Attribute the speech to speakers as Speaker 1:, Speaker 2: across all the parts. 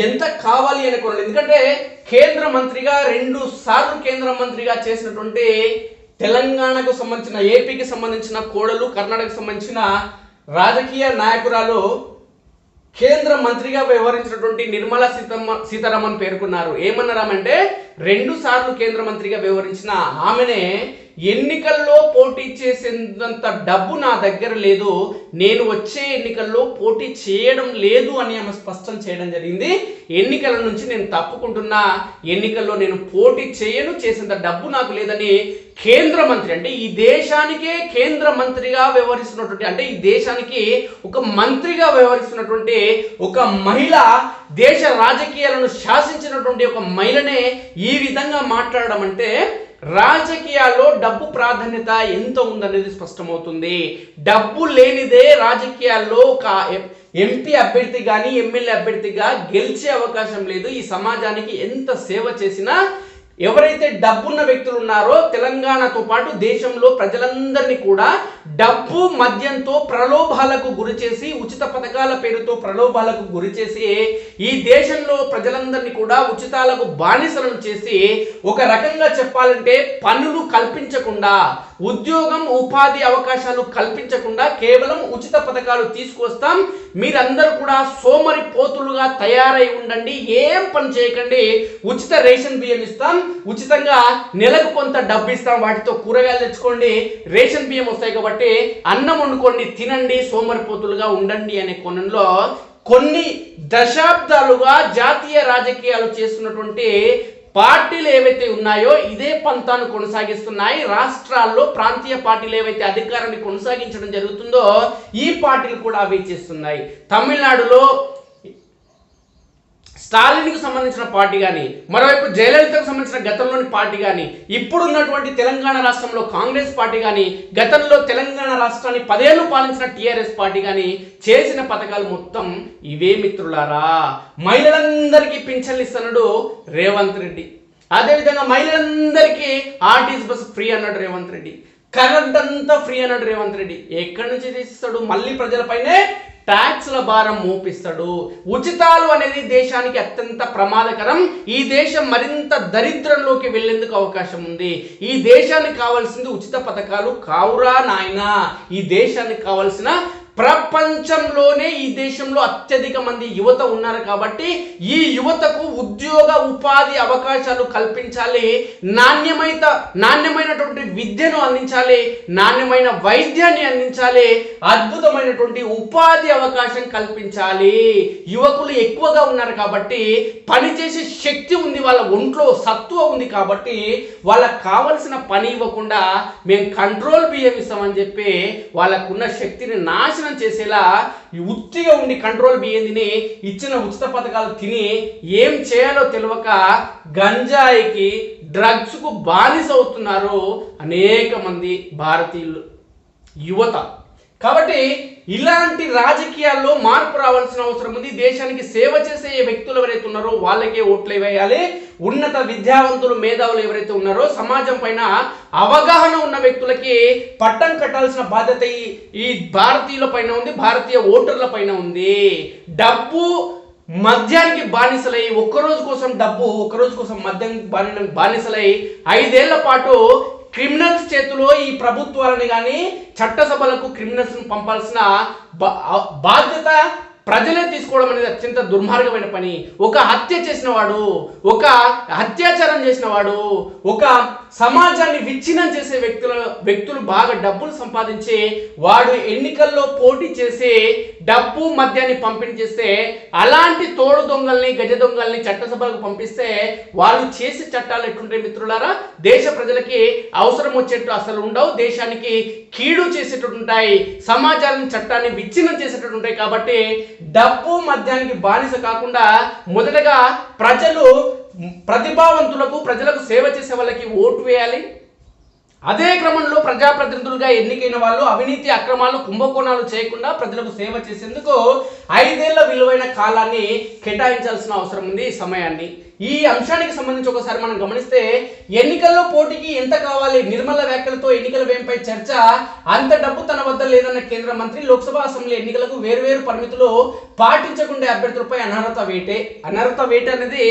Speaker 1: ఎంత కావాలి అనుకోండి. ఎందుకంటే కేంద్ర మంత్రిగా 2 సార్లు కేంద్ర మంత్రిగా చేసినటువంటి తెలంగాణకు సంబంధించిన, ఏపీకి సంబంధించిన కోడలు, కర్ణాటకకు సంబంధించిన రాజకీయ నాయకురాలు కేంద్ర మంత్రిగా వ్యవహరించినటువంటి నిర్మలా సీతారామన్ పేర్కొన్నారు. ఏమన్నారామంటే 2 సార్లు కేంద్ర మంత్రిగా వ్యవహరించిన ఆమెనే ఎన్నికల్లో పోటీ చేసేంత డబ్బు నా దగ్గర లేదు, నేను వచ్చే ఎన్నికల్లో పోటీ చేయడం లేదు అని ఆమె స్పష్టం చేయడం జరిగింది. ఎన్నికల నుంచి నేను తప్పుకుంటున్నా, ఎన్నికల్లో నేను పోటీ చేయను, చేసేంత డబ్బు నాకు లేదని కేంద్ర మంత్రి, అంటే ఈ దేశానికే కేంద్ర మంత్రిగా వ్యవహరిస్తున్నటువంటి, అంటే ఈ దేశానికి ఒక మంత్రిగా వ్యవహరిస్తున్నటువంటి ఒక మహిళ, దేశ రాజకీయాలను శాసించినటువంటి ఒక మహిళనే ఈ విధంగా మాట్లాడడం అంటే రాజకీయాల్లో డబ్బు ప్రాధాన్యత ఎంత ఉందనేది స్పష్టమవుతుంది. డబ్బు లేనిదే రాజకీయాల్లో ఒక ఎంపీ అభ్యర్థి కానీ ఎమ్మెల్యే అభ్యర్థిగా గెలిచే అవకాశం లేదు. ఈ సమాజానికి ఎంత సేవ చేసినా ఎవరైతే డబ్బున్న వ్యక్తులు ఉన్నారో తెలంగాణతో పాటు దేశంలో ప్రజలందరినీ కూడా డబ్బు మద్యంతో ప్రలోభాలకు గురి చేసి, ఉచిత పథకాల పేరుతో ప్రలోభాలకు గురి చేసి ఈ దేశంలో ప్రజలందరినీ కూడా ఉచితాలకు బానిసలను చేసి, ఒక రకంగా చెప్పాలంటే పనులు కల్పించకుండా, ఉద్యోగం ఉపాధి అవకాశాలు కల్పించకుండా కేవలం ఉచిత పథకాలు తీసుకొస్తాం, మీరందరూ కూడా సోమరి పోతులుగా తయారై ఉండండి, ఏం పని చేయకండి, ఉచిత రేషన్ బియ్యం ఇస్తాం, ఉచితంగా నెలకు కొంత డబ్బు ఇస్తాం, వాటితో కూరగాయలు తెచ్చుకోండి, రేషన్ బియ్యం వస్తాయి కాబట్టి అన్నం వండుకోండి, తినండి, సోమరిపోతులుగా ఉండండి అనే కోణంలో కొన్ని దశాబ్దాలుగా జాతీయ రాజకీయాలు చేస్తున్నటువంటి పార్టీలు ఏవైతే ఉన్నాయో ఇదే పంతాను కొనసాగిస్తున్నాయి. రాష్ట్రాల్లో ప్రాంతీయ పార్టీలు ఏవైతే అధికారాన్ని కొనసాగించడం జరుగుతుందో ఈ పార్టీలు కూడా అవే చేస్తున్నాయి. తమిళనాడులో స్టాలిన్కి సంబంధించిన పార్టీ కానీ, మరోవైపు జయలలితకు సంబంధించిన గతంలోని పార్టీ కానీ, ఇప్పుడున్నటువంటి తెలంగాణ రాష్ట్రంలో కాంగ్రెస్ పార్టీ కానీ, గతంలో తెలంగాణ రాష్ట్రాన్ని 10 ఏళ్ళు పాలించిన టీఆర్ఎస్ పార్టీ కానీ చేసిన పథకాలు మొత్తం ఇవే మిత్రులారా. మహిళలందరికీ పింఛన్లు ఇస్తున్నాడు రేవంత్ రెడ్డి, అదేవిధంగా మహిళలందరికీ ఆర్టీసీ బస్ ఫ్రీ అన్నాడు రేవంత్ రెడ్డి, కరెంట్ అంతా ఫ్రీ అన్నాడు రేవంత్ రెడ్డి. ఎక్కడి నుంచి తీసిస్తాడు? మళ్ళీ ప్రజలపైనే ట్యాక్స్ల భారం మోపిస్తాడు. ఉచితాలు అనేది దేశానికి అత్యంత ప్రమాదకరం. ఈ దేశం మరింత దరిద్రంలోకి వెళ్లేందుకు అవకాశం ఉంది. ఈ దేశానికి కావాల్సింది ఉచిత పథకాలు కావురా నాయనా. ఈ దేశానికి కావాల్సిన, ప్రపంచంలోనే ఈ దేశంలో అత్యధిక మంది యువత ఉన్నారు కాబట్టి ఈ యువతకు ఉద్యోగ ఉపాధి అవకాశాలు కల్పించాలి, నాణ్యమైనటువంటి విద్యను అందించాలి, నాణ్యమైన వైద్యాన్ని అందించాలి, అద్భుతమైనటువంటి ఉపాధి అవకాశం కల్పించాలి. యువకులు ఎక్కువగా ఉన్నారు కాబట్టి పనిచేసే శక్తి ఉంది, వాళ్ళ ఒంట్లో సత్తువ ఉంది కాబట్టి వాళ్ళకు కావలసిన పని ఇవ్వకుండా మేము కంట్రోల్ బియ్యం ఇస్తామని చెప్పి వాళ్ళకున్న శక్తిని నాశనం చేసేలా ఉత్తిగా ఉండి కంట్రోల్ బియ్యం తిని, ఇచ్చిన ఉచిత పథకాలు తిని ఏం చేయాలో తెలియక గంజాయికి, డ్రగ్స్కు బానిస అవుతున్నారు అనేక మంది భారతీయులు యువత. కాబట్టి ఇలాంటి రాజకీయాల్లో మార్పు రావాల్సిన అవసరం ఉంది. దేశానికి సేవ చేసే వ్యక్తులు ఎవరైతే ఉన్నారో వాళ్ళకే ఓట్లు వేయాలి. ఉన్నత విద్యావంతులు, మేధావులు ఎవరైతే ఉన్నారో, సమాజం పైన అవగాహన ఉన్న వ్యక్తులకి పట్టం కట్టాల్సిన బాధ్యత ఈ భారతీయుల పైన ఉంది, భారతీయ ఓటర్ల పైన ఉంది. డబ్బు మద్యానికి బానిసలై, ఒక్కరోజు కోసం డబ్బు, ఒక్కరోజు కోసం మద్యం బానిసలై 5 ఏళ్ల పాటు క్రిమినల్స్ చేతిలో ఈ ప్రభుత్వాలని కానీ చట్టసభలకు క్రిమినల్స్ను పంపాల్సిన బాధ్యత ప్రజలే తీసుకోవడం అనేది అత్యంత దుర్మార్గమైన పని. ఒక హత్య చేసిన వాడు, ఒక అత్యాచారం చేసిన వాడు, ఒక సమాజాన్ని విచ్ఛిన్నం చేసే వ్యక్తులు బాగా డబ్బులు సంపాదించి వాడు ఎన్నికల్లో పోటీ చేసి డబ్బు మద్యాన్ని పంపిణీ చేస్తే, అలాంటి తోడు దొంగల్ని, గజ దొంగల్ని చట్టసభలకు పంపిస్తే వాళ్ళు చేసే చట్టాలు ఎట్లుంటాయి మిత్రులారా? దేశ ప్రజలకి అవసరం వచ్చేట్టు అసలు ఉండవు, దేశానికి కీడు చేసేటట్టు ఉంటాయి, సమాజాన్ని, చట్టాన్ని విచ్ఛిన్నం చేసేటట్టు ఉంటాయి. కాబట్టి డబ్బు మద్యానికి బానిస కాకుండా మొదటగా ప్రజలు ప్రతిభావంతులకు, ప్రజలకు సేవ చేసే వాళ్ళకి ఓటు వేయాలి. అదే క్రమంలో ప్రజాప్రతినిధులుగా ఎన్నికైన వాళ్ళు అవినీతి అక్రమాలు కుంభకోణాలు చేయకుండా ప్రజలకు సేవ చేసేందుకు 5 ఏళ్ల విలువైన కాలాన్ని కేటాయించాల్సిన అవసరం ఉంది, ఈ సమయాన్ని. ఈ అంశానికి సంబంధించి ఒకసారి మనం గమనిస్తే ఎన్నికల్లో పోటీకి ఎంత కావాలి, నిర్మల వ్యాఖ్యలతో ఎన్నికల వ్యయంపై చర్చ. అంత డబ్బు తన వద్ద లేదన్న కేంద్ర మంత్రి లోక్సభ అసెంబ్లీ ఎన్నికలకు వేర్వేరు పరిమితులు పాటించకుండా అభ్యర్థులపై అనర్హత వేటే అనేది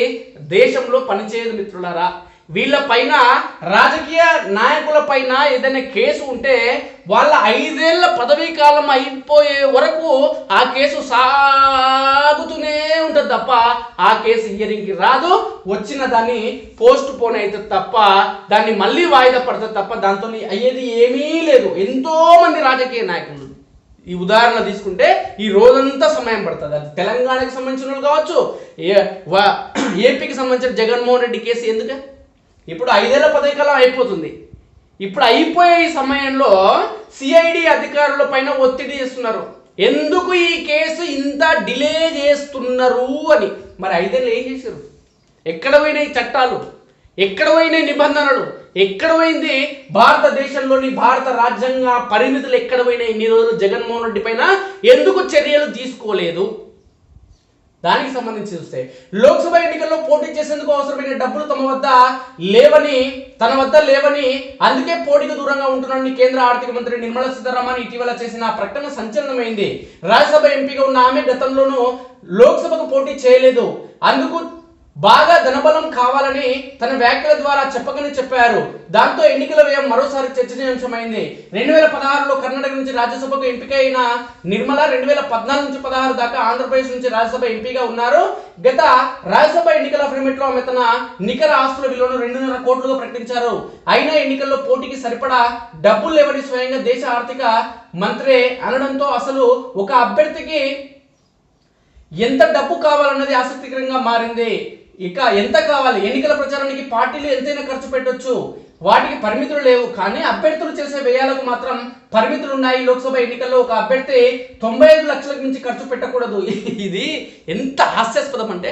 Speaker 1: దేశంలో పనిచేయదు మిత్రులారా. వీళ్ళ పైన రాజకీయ నాయకుల పైన ఏదైనా కేసు ఉంటే వాళ్ళ 5 ఏళ్ల పదవీ కాలం అయిపోయే వరకు ఆ కేసు సాగుతూనే ఉంటుంది తప్ప ఆ కేసు హియరింగ్కి రాదు. వచ్చిన దాన్ని పోస్ట్ పోన్ అవుతుంది తప్ప, దాన్ని మళ్ళీ వాయిదా పడుతుంది తప్ప దాంతో అయ్యేది ఏమీ లేదు. ఎంతో మంది రాజకీయ నాయకులు ఈ ఉదాహరణ తీసుకుంటే ఈ రోజంతా సమయం పడుతుంది. అది తెలంగాణకి సంబంధించిన వాళ్ళు కావచ్చు, ఏపీకి సంబంధించిన జగన్మోహన్ రెడ్డి కేసు ఎందుకు ఇప్పుడు 5 ఏళ్ల పదవీ కాలం అయిపోతుంది. ఇప్పుడు అయిపోయే ఈ సమయంలో సిఐడి అధికారుల పైన ఒత్తిడి చేస్తున్నారు. ఎందుకు ఈ కేసు ఇంత డిలే చేస్తున్నారు అని. మరి 5 ఏళ్ళు ఏం చేశారు? ఎక్కడ పోయినాయి చట్టాలు, ఎక్కడ పోయినాయి నిబంధనలు, ఎక్కడ పోయింది భారతదేశంలోని భారత రాజ్యాంగ పరిమితులు, ఎక్కడ పోయినాయి? ఇన్ని రోజులు జగన్మోహన్ రెడ్డి పైన ఎందుకు చర్యలు తీసుకోలేదు? దానికి సంబంధించి చూస్తే లోక్సభ ఎన్నికల్లో పోటీ చేసేందుకు అవసరమైన డబ్బులు తన వద్ద లేవని అందుకే పోటీకి దూరంగా ఉంటున్నాడని కేంద్ర ఆర్థిక మంత్రి నిర్మలా సీతారామన్ ఇటీవల చేసిన ప్రకటన సంచలనమైంది. రాజ్యసభ ఎంపీగా ఉన్న ఆమె గతంలోనూ లోక్సభకు పోటీ చేయలేదు. అందుకు బాగా ధనబలం కావాలని తన వ్యాఖ్యల ద్వారా చెప్పారు. దాంతో ఎన్నికల వ్యయం మరోసారి చర్చనీయాంశమైంది. 2016లో కర్ణాటక నుంచి రాజ్యసభకు ఎంపికైన నిర్మల 2014 నుంచి 16 దాకా ఆంధ్రప్రదేశ్ నుంచి రాజ్యసభ ఎంపీగా ఉన్నారు. గత రాజ్యసభ ఎన్నికల ఫార్మెట్లో ఆమె తన నికర ఆస్తుల విలువను 2.5 కోట్లుగా ప్రకటించారు. అయినా ఎన్నికల్లో పోటీకి సరిపడా డబ్బులు లేవని స్వయంగా దేశ ఆర్థిక మంత్రి అనడంతో అసలు ఒక అభ్యర్థికి ఎంత డబ్బు కావాలన్నది ఆసక్తికరంగా మారింది. ఇక ఎంత కావాలి? ఎన్నికల ప్రచారానికి పార్టీలు ఎంతైనా ఖర్చు పెట్టొచ్చు, వాటికి పరిమితులు లేవు. కానీ అభ్యర్థులు చేసే వ్యయాలకు మాత్రం పరిమితులు ఉన్నాయి. లోక్సభ ఎన్నికల్లో ఒక అభ్యర్థి 95 లక్షలకు మించి ఖర్చు పెట్టకూడదు. ఇది ఎంత హాస్యాస్పదం అంటే,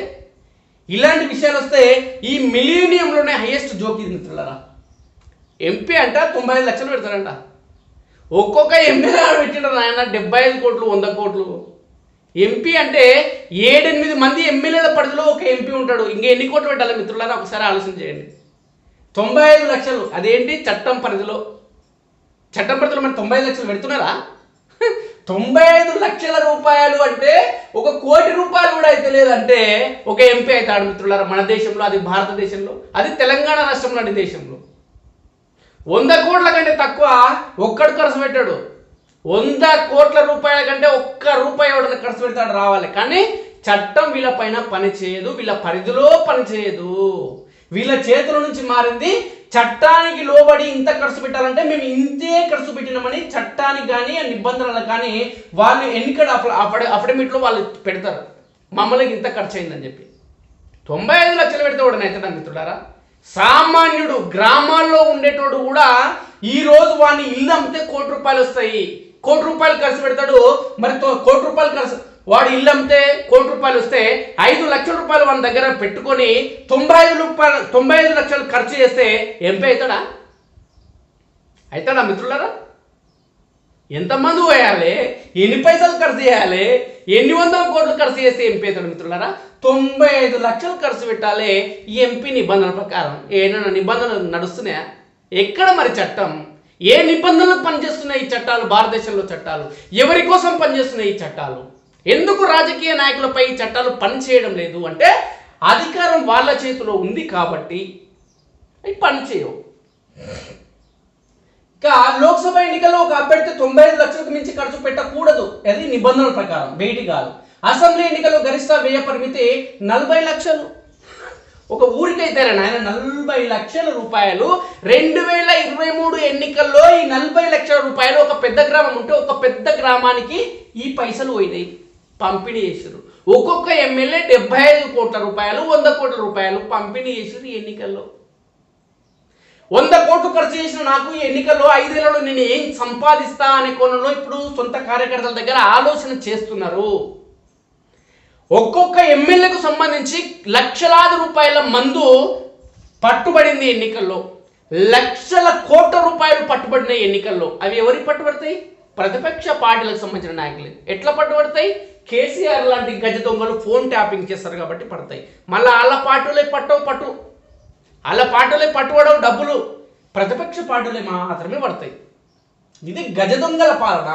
Speaker 1: ఇలాంటి విషయాలు వస్తే ఈ మిలీనియంలోనే హైయెస్ట్ జోక్ ఇది మిత్రులారా. ఎంపీ అంట 95 లక్షలు పెడతారంట. ఒక్కొక్క ఎమ్మెల్యే పెట్టింటారు ఆయన 75 కోట్లు 100 కోట్లు. ఎంపీ అంటే 7-8 మంది ఎమ్మెల్యేల పరిధిలో ఒక ఎంపీ ఉంటాడు. ఇంకా ఎన్ని కోట్లు పెట్టాలి మిత్రులారా? ఒకసారి ఆలోచన చేయండి. 95 లక్షలు అదేంటి చట్టం పరిధిలో మరి 95 లక్షలు పెడుతున్నారా? 95 లక్షల రూపాయలు అంటే 1 కోటి రూపాయలు కూడా అయితే లేదంటే ఒక ఎంపీ అవుతాడు మిత్రులారా మన దేశంలో. అది భారతదేశంలో, అది తెలంగాణ రాష్ట్రం లాంటి దేశంలో 100 కోట్ల కంటే తక్కువ ఒక్కడు ఖర్చు పెట్టాడు. 100 కోట్ల రూపాయల కంటే 1 రూపాయి ఎవడన్నా ఖర్చు పెడతాడు రావాలి. కానీ చట్టం వీళ్ళ పైన పనిచేయదు, వీళ్ళ పరిధిలో పనిచేయదు. వీళ్ళ చేతుల నుంచి మారింది. చట్టానికి లోబడి ఇంత ఖర్చు పెట్టాలంటే మేము ఇంతే ఖర్చు పెట్టినామని చట్టానికి కానీ ఆ నిబంధనలకు కానీ వాళ్ళు ఎన్నికల అఫిడవిట్లో వాళ్ళు పెడతారు, మమ్మల్ని ఇంత ఖర్చు అయిందని చెప్పి. 95 లక్షలు పెడితే వాడు అవుతాడా మిత్రులారా? సామాన్యుడు గ్రామాల్లో ఉండేటోడు కూడా ఈరోజు వాడిని ఇల్లు అమ్మితే 1 కోటి రూపాయలు వస్తాయి. 1 కోటి రూపాయలు ఖర్చు పెడతాడు. మరి 1 కోటి రూపాయలు ఖర్చు, వాడు ఇల్లు అమ్మితే 1 కోటి రూపాయలు వస్తే 5 లక్షల రూపాయలు వాడి దగ్గర పెట్టుకొని 95 లక్షలు ఖర్చు చేస్తే ఎంపీ అవుతాడా మిత్రులారా? ఎంతమంది పోయాలి, ఎన్ని పైసలు ఖర్చు చేయాలి, ఎన్ని 100 కోట్లు ఖర్చు చేస్తే ఎంపీ అవుతాడు మిత్రులారా? 95 లక్షలు ఖర్చు పెట్టాలి ఈ ఎంపీ నిబంధనల ప్రకారం. ఏమైనా నిబంధనలు నడుస్తున్నాయా? ఎక్కడ మరి చట్టం? ఏ నిబంధనలకు పనిచేస్తున్నాయి ఈ చట్టాలు? భారతదేశంలో చట్టాలు ఎవరి కోసం పనిచేస్తున్నాయి ఈ చట్టాలు? ఎందుకు రాజకీయ నాయకులపై ఈ చట్టాలు పనిచేయడం లేదు అంటే అధికారం వాళ్ళ చేతిలో ఉంది కాబట్టి అవి పనిచేయవు. ఇక లోక్సభ ఎన్నికల్లో ఒక అభ్యర్థి 95 లక్షలకు మించి ఖర్చు పెట్టకూడదు, అది నిబంధనల ప్రకారం, బయటి కాదు. అసెంబ్లీ ఎన్నికల్లో గరిష్ట వ్యయ పరిమితి 40 లక్షలు. ఒక ఊరికైతే ఆయన 40 లక్షల రూపాయలు. 2023 ఎన్నికల్లో ఈ 40 లక్షల రూపాయలు ఒక పెద్ద గ్రామం ఉంటే ఒక పెద్ద గ్రామానికి ఈ పైసలు పోయినాయి, పంపిణీ చేశారు. ఒక్కొక్క ఎమ్మెల్యే 75 కోట్ల రూపాయలు 100 కోట్ల రూపాయలు పంపిణీ చేశారు ఈ ఎన్నికల్లో. 100 కోట్లు ఖర్చు చేసిన నాకు ఈ ఎన్నికల్లో 5 ఏళ్లలో నేను ఏం సంపాదిస్తా అనే కోణంలో ఇప్పుడు సొంత కార్యకర్తల దగ్గర ఆలోచన చేస్తున్నారు. ఒక్కొక్క ఎమ్మెల్యేకు సంబంధించి లక్షలాది రూపాయల మందు పట్టుబడింది ఎన్నికల్లో. లక్షల కోట్ల రూపాయలు పట్టుబడిన ఎన్నికల్లో. అవి ఎవరికి పట్టుబడతాయి? ప్రతిపక్ష పార్టీలకు సంబంధించిన నాయకులు. ఎట్లా పట్టుబడతాయి? కేసీఆర్ లాంటి గజ దొంగలు ఫోన్ ట్యాపింగ్ చేస్తారు కాబట్టి పడతాయి. మళ్ళీ వాళ్ళ పార్టీలే వాళ్ళ పార్టీలే పట్టుబడవు డబ్బులు, ప్రతిపక్ష పార్టీలే మాత్రమే పడతాయి. ఇది గజ దొంగల పాలన.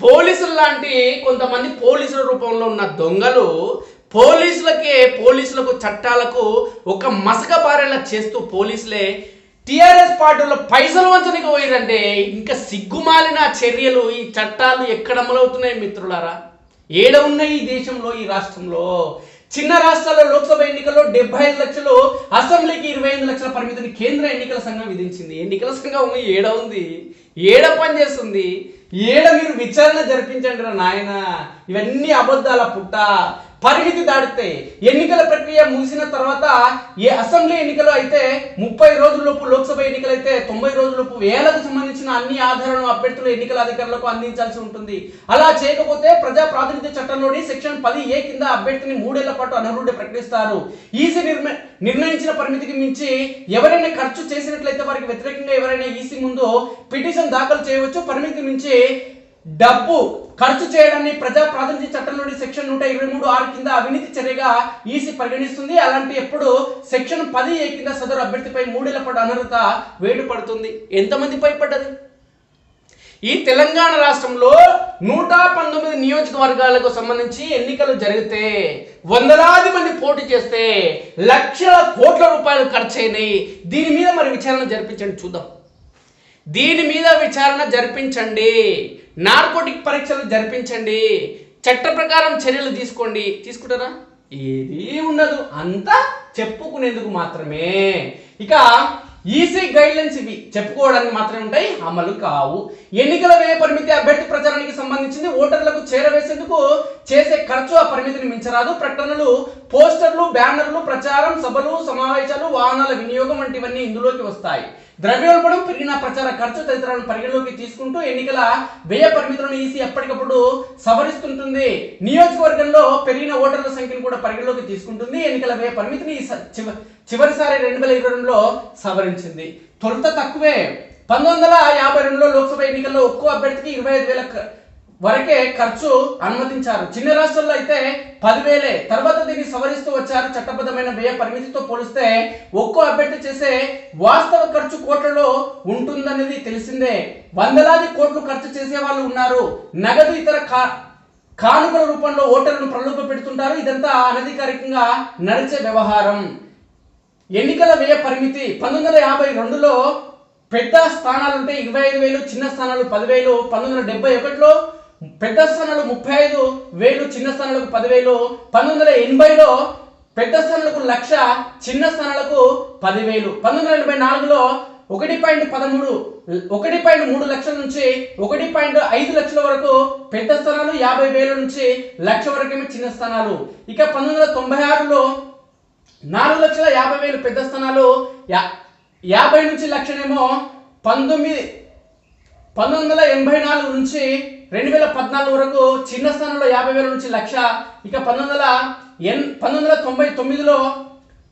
Speaker 1: పోలీసులు లాంటి కొంతమంది పోలీసుల రూపంలో ఉన్న దొంగలు పోలీసులకు చట్టాలకు ఒక మసక బారేలా చేస్తూ పోలీసులే టిఆర్ఎస్ పార్టీలో పైసలు వంచనికి పోయిరంటే ఇంకా సిగ్గుమాలిన చర్యలు, ఈ చట్టాలు ఎక్కడ అమలవుతున్నాయి మిత్రులారా? ఏడ ఉన్నాయి ఈ దేశంలో, ఈ రాష్ట్రంలో? చిన్న రాష్ట్రాల్లో లోక్సభ ఎన్నికల్లో 75 లక్షలు, అసెంబ్లీకి 25 లక్షల పరిమితిని కేంద్ర ఎన్నికల సంఘం విధించింది. ఎన్నికల సంఘం ఏడ ఉంది? ఏడ పనిచేస్తుంది? ఏడ మీరు విచారణ జరిపించండి రా నాయన. ఇవన్నీ అబద్ధాల పుట్ట. పరిమితి దాటితే ఎన్నికల ప్రక్రియ ముగిసిన తర్వాత అసెంబ్లీ ఎన్నికలు అయితే 30 రోజుల్లోపు, లోక్సభ ఎన్నికలు అయితే 90 రోజుల్లోపు వేలకు సంబంధించిన అన్ని ఆధారాలను అభ్యర్థులు ఎన్నికల అధికారులకు అందించాల్సి ఉంటుంది. అలా చేయకపోతే ప్రజా ప్రాతినిధ్య చట్టంలోని సెక్షన్ 10A కింద అభ్యర్థిని 3 ఏళ్ల పాటు అనర్హుడిగా ప్రకటిస్తారు. ఈసీ నిర్ణయించిన పరిమితికి మించి ఎవరైనా ఖర్చు చేసినట్లయితే వారికి వ్యతిరేకంగా ఎవరైనా ఈసీ ముందు పిటిషన్ దాఖలు చేయవచ్చు. పరిమితికి మించి డబ్బు ఖర్చు చేయడాన్ని ప్రజా ప్రాతినిధ్య చట్టంలోని సెక్షన్ 123(6) కింద అవినీతి చర్యగా ఈసీ పరిగణిస్తుంది. అలాంటి ఎప్పుడు సెక్షన్ 10A కింద సదరు అభ్యర్థిపై 3 ఏళ్ల పాటు అనర్హత వేటు పడుతుంది. ఎంతమందిపై పడ్డది? ఈ తెలంగాణ రాష్ట్రంలో 119 నియోజకవర్గాలకు సంబంధించి ఎన్నికలు జరిగితే వందలాది మంది పోటీ చేస్తే లక్షల కోట్ల రూపాయలు ఖర్చు అయినాయి. దీని మీద మరి విచారణ జరిపించండి, చూద్దాం. దీని మీద విచారణ జరిపించండి, నార్కోటిక్ పరీక్షలు జరిపించండి, చట్ట ప్రకారం చర్యలు తీసుకోండి. తీసుకుంటారా? ఏదీ ఉండదు, అంతా చెప్పుకునేందుకు మాత్రమే. ఇక ఈసీ గైడ్లైన్స్ ఇవి చెప్పుకోవడానికి మాత్రమే ఉంటాయి, అమలు కావు. ఎన్నికల వ్యయ పరిమితి అభ్యర్థి ప్రచారానికి సంబంధించింది. ఓటర్లకు చేరవేసేందుకు చేసే ఖర్చు ఆ పరిమితిని మించరాదు. ప్రకటనలు, పోస్టర్లు, బ్యానర్లు, ప్రచారం, సభలు, సమావేశాలు, వాహనాల వినియోగం వంటివన్నీ ఇందులోకి వస్తాయి. ద్రవ్యోల్బణం, పెరిగిన ప్రచార ఖర్చు తదితరాలను పరిగణలోకి తీసుకుంటూ ఎన్నికల వ్యయ పరిమితులను ఈసీ ఎప్పటికప్పుడు సవరిస్తుంటుంది. నియోజకవర్గంలో పెరిగిన ఓటర్ల సంఖ్యను కూడా పరిగణలోకి తీసుకుంటుంది. ఎన్నికల వ్యయ పరిమితిని చివరిసారి 2022లో సవరించింది. తొలుత తక్కువే. 1952లో లోక్సభ ఎన్నికల్లో ఒక్కో అభ్యర్థికి 25,000 వరకే ఖర్చు అనుమతించారు. చిన్న రాష్ట్రాల్లో అయితే 10,000. తర్వాత దీన్ని సవరిస్తూ వచ్చారు. చట్టబద్ధమైన వ్యయ పరిమితితో పోలిస్తే ఒక్కో అభ్యర్థి చేసే వాస్తవ ఖర్చు కోట్లలో ఉంటుందనేది తెలిసిందే. వందలాది కోట్లు ఖర్చు చేసే వాళ్ళు ఉన్నారు. నగదు, ఇతర కానుకల రూపంలో ఓటర్లను ప్రలోభ పెడుతుంటారు. ఇదంతా అనధికారికంగా నడిచే వ్యవహారం. ఎన్నికల వ్యయ పరిమితి 1952లో పెద్ద స్థానాలుంటే 25,000, చిన్న స్థానాలు 10,000. 1971లో పెద్ద స్థానాలు 35,000, చిన్న స్థానాలకు 10,000. 1980లో పెద్ద స్థానాలకు 1,00,000, చిన్న స్థానాలకు 10,000. 1984లో 1.3 లక్షల నుంచి 1.5 లక్షల వరకు పెద్ద స్థానాలు, 50,000 నుంచి 1,00,000 వరకేమో చిన్న స్థానాలు. ఇక 1996లో 4,50,000 పెద్ద స్థానాలు, 50 నుంచి 1,00,000 1984 నుంచి 2014 వరకు చిన్న స్థానంలో 50,000 నుంచి 1,00,000. ఇక 1999లో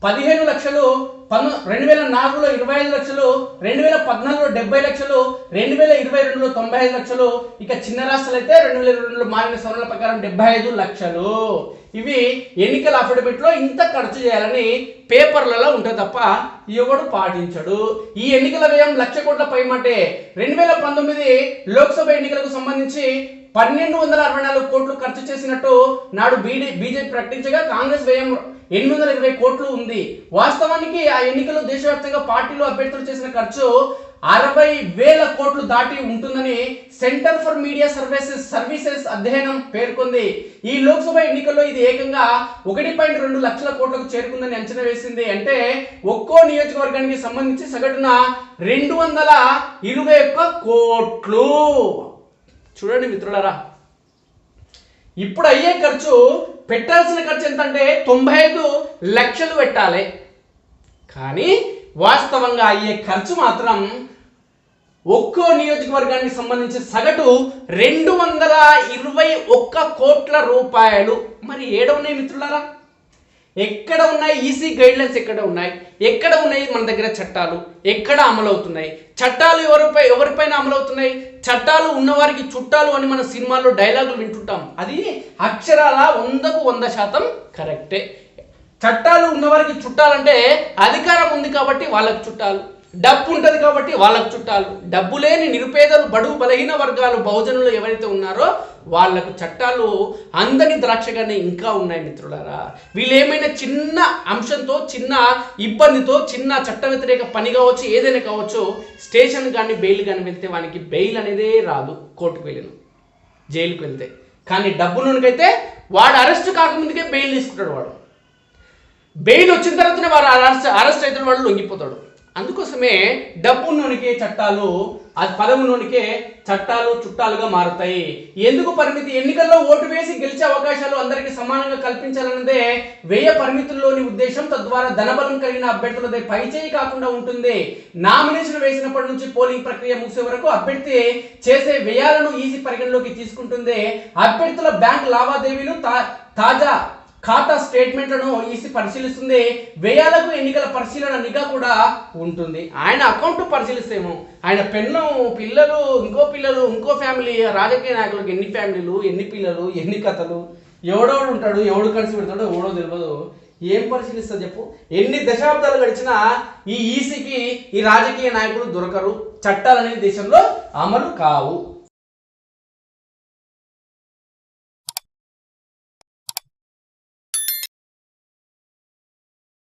Speaker 1: 15 లక్షలు, 2004లో 25 లక్షలు, 2014లో 70 లక్షలు, 2022లో 95 లక్షలు. ఇక చిన్న రాష్ట్రాలు అయితే 2022లో మారిన సవరణల ప్రకారం 75 లక్షలు. ఇవి ఎన్నికల అఫిడవిట్లో ఇంత ఖర్చు చేయాలని పేపర్లలో ఉంటుంది తప్ప ఎవడు పాటించడు. ఈ ఎన్నికల వ్యయం 1,00,000 కోట్ల పైమాటే. 2019 లోక్సభ ఎన్నికలకు సంబంధించి 1,264 కోట్లు ఖర్చు చేసినట్టు నాడు బీజేపీ ప్రకటించగా కాంగ్రెస్ వ్యయం 820 కోట్లు ఉంది. వాస్తవానికి ఆ ఎన్నికల్లో దేశవ్యాప్తంగా పార్టీలు, అభ్యర్థులు చేసిన ఖర్చు 60,000 కోట్లు దాటి ఉంటుందని సెంటర్ ఫర్ మీడియా సర్వీసెస్ అధ్యయనం పేర్కొంది. ఈ లోక్సభ ఎన్నికల్లో ఇది ఏకంగా 1.2 లక్షల కోట్లకు చేరుకుందని అంచనా వేసింది. అంటే ఒక్కో నియోజకవర్గానికి సంబంధించి సగటున 221 కోట్లు. చూడండి మిత్రులారా, ఇప్పుడు అయ్యే ఖర్చు, పెట్టాల్సిన ఖర్చు ఎంత అంటే 95 లక్షలు పెట్టాలి. కానీ వాస్తవంగా అయ్యే ఖర్చు మాత్రం ఒక్కో నియోజకవర్గానికి సంబంధించి సగటు 221 కోట్ల రూపాయలు. మరి ఏడవున్నాయి మిత్రులారా? ఎక్కడ ఉన్నాయి ఈసీ గైడ్లైన్స్, ఎక్కడ ఉన్నాయి, ఎక్కడ ఉన్నాయి మన దగ్గర చట్టాలు, ఎక్కడ అమలు అవుతున్నాయి, చట్టాలు ఎవరిపైన అమలు అవుతున్నాయి, చట్టాలు ఉన్నవారికి చుట్టాలు అని మన సినిమాల్లో డైలాగులు వింటుంటాం. అది అక్షరాల 100కు 100% కరెక్టే. చట్టాలు ఉన్నవారికి చుట్టాలంటే అధికారం ఉంది కాబట్టి వాళ్ళకు చుట్టాలు, డబ్బు ఉంటుంది కాబట్టి వాళ్ళకు చుట్టాలు, డబ్బు లేని నిరుపేదలు, బడుగు బలహీన వర్గాలు, బహుజనులు ఎవరైతే ఉన్నారో వాళ్లకు చట్టాలు అందని ద్రాక్షగానే ఇంకా ఉన్నాయి మిత్రులారా. వీళ్ళు ఏమైనా చిన్న అంశంతో, చిన్న ఇబ్బందితో, చిన్న చట్ట వ్యతిరేక పని కావచ్చు, ఏదైనా కావచ్చు, స్టేషన్ కానీ బెయిల్ కానీ వెళ్తే వానికి బెయిల్ అనేదే రాదు. కోర్టుకు వెళ్ళిన జైలుకు వెళ్తే. కానీ డబ్బులోనికైతే వాడు అరెస్ట్ కాకముందుకే బెయిల్ తీసుకుంటాడు. వాడు బెయిల్ వచ్చిన తర్వాతనే వాడు అరెస్ట్ అయితే వాడు లొంగిపోతాడు. అందుకోసమే డబ్బున్నోనికే చట్టాలు, అది పదవున్నోనికే చట్టాలు చుట్టాలుగా మారుతాయి. ఎందుకు పరిమితి? ఎన్నికల్లో ఓటు వేసి గెలిచే అవకాశాలు అందరికీ సమానంగా కల్పించాలన్నదే వ్యయ పరిమితుల్లోని ఉద్దేశం. తద్వారా ధనబలం కలిగిన అభ్యర్థులదే పైచేయి కాకుండా ఉంటుంది. నామినేషన్ వేసినప్పటి నుంచి పోలింగ్ ప్రక్రియ ముగిసే వరకు అభ్యర్థి చేసే వ్యయాలను ఈసీ పరిగణలోకి తీసుకుంటుంది. అభ్యర్థుల బ్యాంక్ లావాదేవీలు, తాజా ఖాతా స్టేట్మెంట్లను ఈసీ పరిశీలిస్తుంది. వ్యయాలకు ఎన్నికల పరిశీలన నిఘా కూడా ఉంటుంది. ఆయన అకౌంట్ పరిశీలిస్తేమో ఆయన పెన్ను, పిల్లలు, ఇంకో ఫ్యామిలీ, రాజకీయ నాయకులకు ఎన్ని ఫ్యామిలీలు, ఎన్ని పిల్లలు, ఎన్ని కథలు, ఎవడోడు ఉంటాడు, ఎవడు కలిసి పెడతాడో ఎవడో తెలియదు. ఏం పరిశీలిస్తా చెప్పు? ఎన్ని దశాబ్దాలు గడిచినా ఈ ఈసీకి ఈ రాజకీయ నాయకులు దొరకరు. చట్టాలు అనేది దేశంలో అమలు కావు.